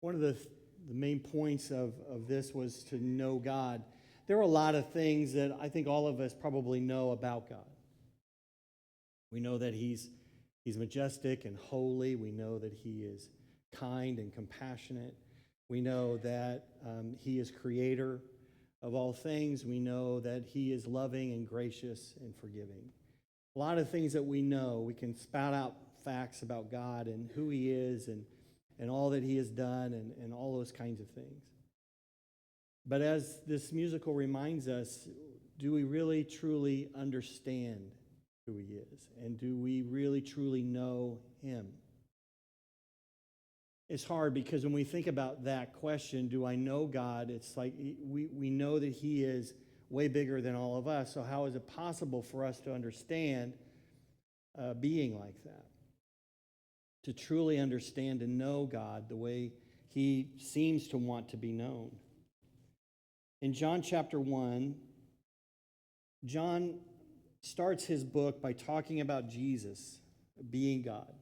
One of the main points of this was to know God. There are a lot of things that I think all of us probably know about God. We know that He's majestic and holy. We know that He is kind and compassionate. We know that He is creator of all things. We know that He is loving and gracious and forgiving. A lot of things that we know. We can spout out facts about God and who He is and all that He has done and all those kinds of things. But as this musical reminds us, do we really truly understand who He is? And do we really truly know Him? It's hard because when we think about that question, do I know God? It's like we know that He is way bigger than all of us. So how is it possible for us to understand being like that? To truly understand and know God the way He seems to want to be known. In John chapter 1, John starts his book by talking about Jesus being God.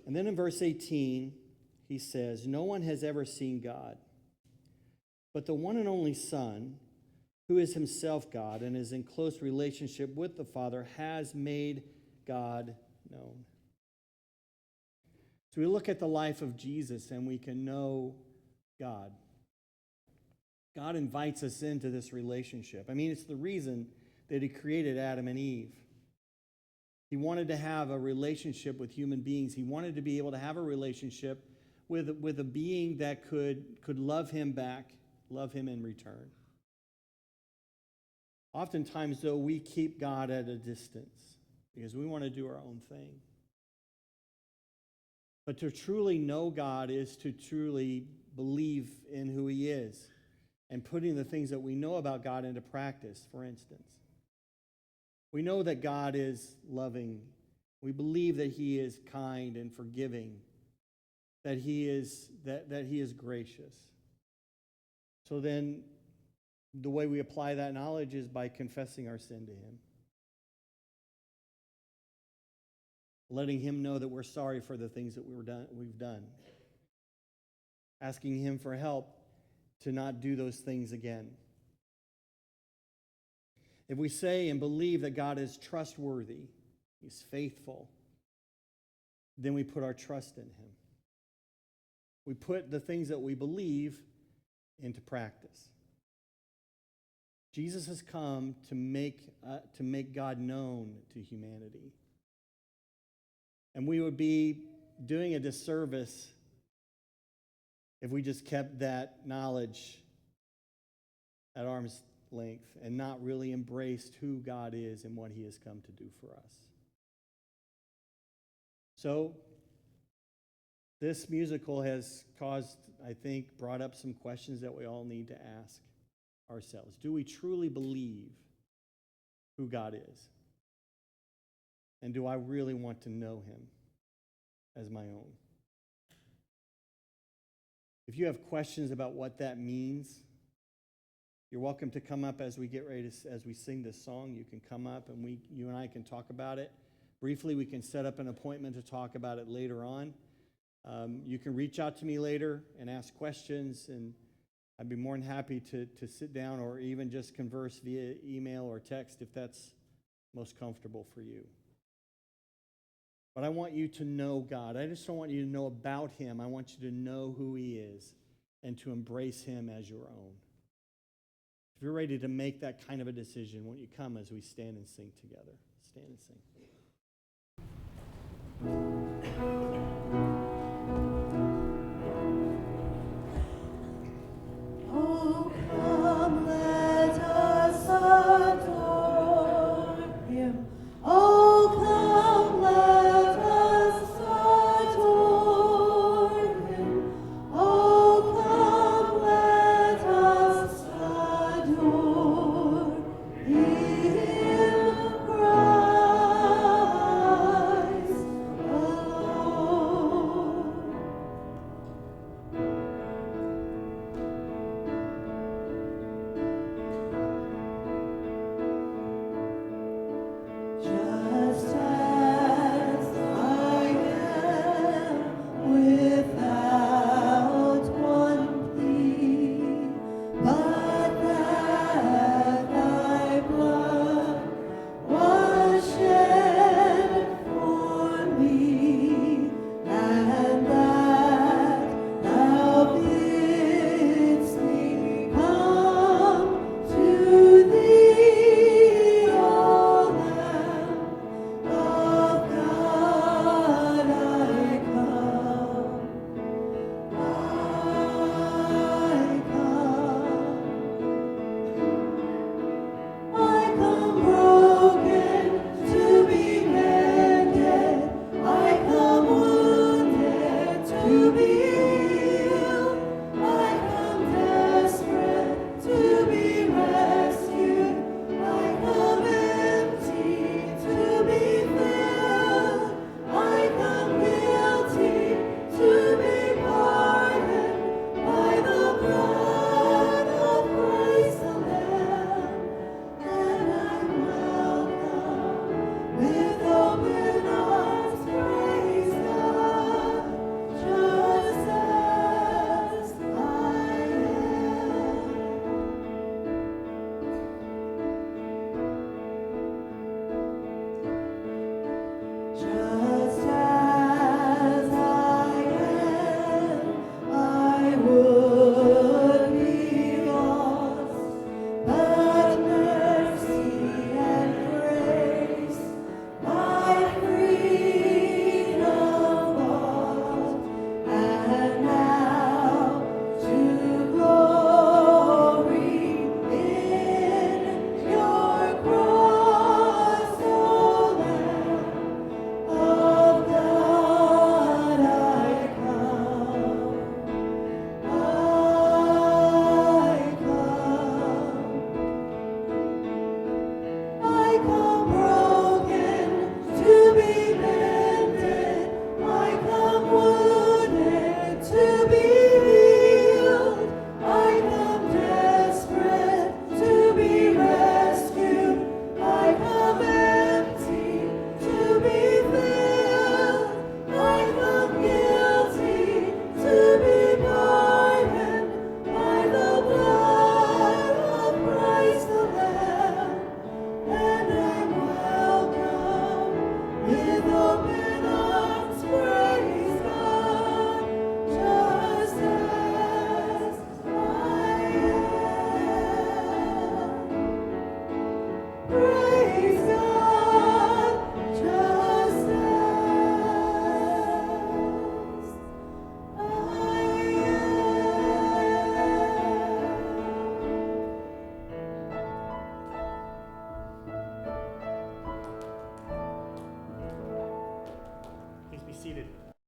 And then in verse 18, he says, "No one has ever seen God, but the one and only Son, who is himself God and is in close relationship with the Father, has made God known." So we look at the life of Jesus and we can know God. God invites us into this relationship. I mean, it's the reason that He created Adam and Eve. He wanted to have a relationship with human beings. He wanted to be able to have a relationship with a being that could love Him back, love Him in return. Oftentimes, though, we keep God at a distance because we want to do our own thing. But to truly know God is to truly believe in who He is and putting the things that we know about God into practice, for instance. We know that God is loving. We believe that He is kind and forgiving, that He is gracious. So then the way we apply that knowledge is by confessing our sin to Him. Letting Him know that we're sorry for the things that we've done. Asking Him for help to not do those things again. If we say and believe that God is trustworthy, He's faithful, then we put our trust in Him. We put the things that we believe into practice. Jesus has come to make God known to humanity. And we would be doing a disservice if we just kept that knowledge at arm's length and not really embraced who God is and what He has come to do for us. So, this musical has brought up some questions that we all need to ask ourselves. Do we truly believe who God is? And do I really want to know Him as my own? If you have questions about what that means, you're welcome to come up as we get ready as we sing this song. You can come up and you and I can talk about it. Briefly, we can set up an appointment to talk about it later on. You can reach out to me later and ask questions, and I'd be more than happy to sit down or even just converse via email or text if that's most comfortable for you. But I want you to know God. I just don't want you to know about Him. I want you to know who He is and to embrace Him as your own. If you're ready to make that kind of a decision, won't you come as we stand and sing together? Stand and sing.